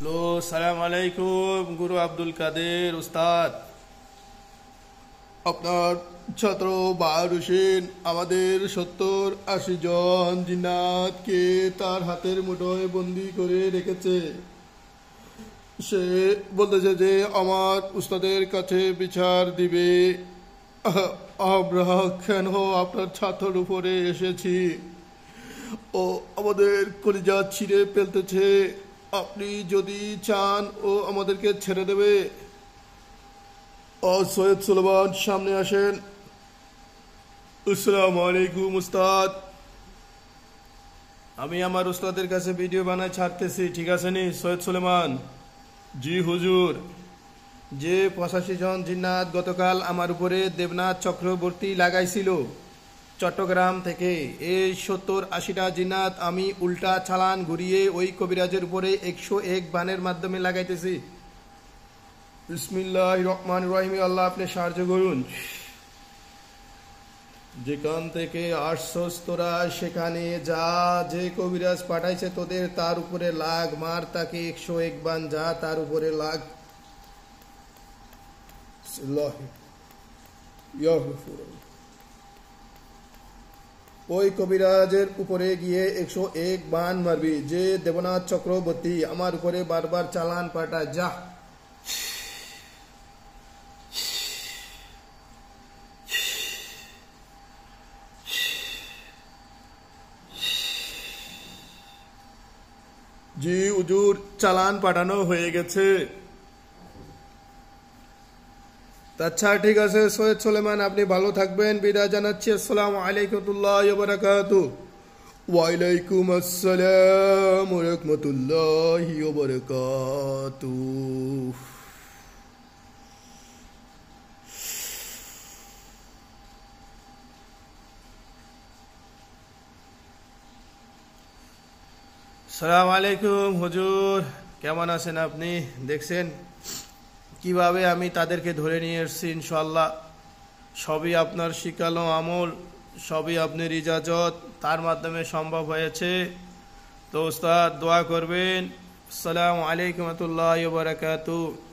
Hello, সালাম আলাইকুম গুরু আব্দুল কাদের উস্তাদ। আপনার ছাত্র বাহার হোসেন আমাদের 70-80 জন জিন্নাতকে তার হাতের মুঠোয় বন্দি করে রেখেছে। সে বলতেছে যে আমার উস্তাদের কাছে বিচার দিবে। আমরা কেন আপনার ছাত্রের উপরে এসেছি? ও আমাদের কলিজা ছিঁড়ে ফেলতেছে। আপনি যদি চান ও আমাদেরকে ছেড়ে দেবে। সৈয়দ সুলেমান সামনে আসেন। আসসালামু আলাইকুম উস্তাদ। আমি আমার উস্তাদের কাছে ভিডিও বানায় ছাড়তেছি, ঠিক আছে নি সৈয়দ সুলেমান? জি হুজুর। যে 85 জন জিন্নাত গতকাল আমার উপরে দেবনাথ চক্রবর্তী লাগাইছিল চট্টগ্রাম থেকে, এই 70-80টা জিন্নাত আমি উল্টা চালান ঘুরিয়ে ওই কবিরাজের উপরে 101 বানের মাধ্যমে লাগাইতেছি। বিসমিল্লাহির রহমানির রহিম। আল্লাহ আপনি সাহায্য করুন। যেখান থেকে আসছস তোরা সেখানে যা। যে কবিরাজ পাঠাইছে তোদের তার উপরে লাগ, মার তাকে 101 বান, যা তার উপরে লাগ। ওই কবিরাজের উপরে গিয়ে 101 বান মারবি। যে দেবনাথ চক্রবর্তী আমার উপরে বারবার চালান পাঠায়, যা। জি হুজুর, চালান পাঠানো হয়ে গেছে। আচ্ছা ঠিক আছে সৈয়দ সুলেমান, আপনি ভালো থাকবেন। বিদায় জানাচ্ছি। আসসালামু আলাইকুম ওয়া বারাকাতুহু। ওয়ালাইকুম আসসালাম ওয়া রাহমাতুল্লাহি ওয়া বারাকাতুহু। সালাম আলাইকুম হুজুর, কেমন আছেন আপনি? দেখছেন কিভাবে আমি তাদেরকে ধরে নিয়ে এসেছি। ইনশাআল্লাহ সবই আপনার শিখালো আমল, সবই আপনার ইজাজত, তার মাধ্যমে সম্ভব হয়েছে। তো উস্তাদ দোয়া করবেন। আসসালামু আলাইকুম ওয়া রাহমাতুল্লাহি ওয়া বারাকাতুহু।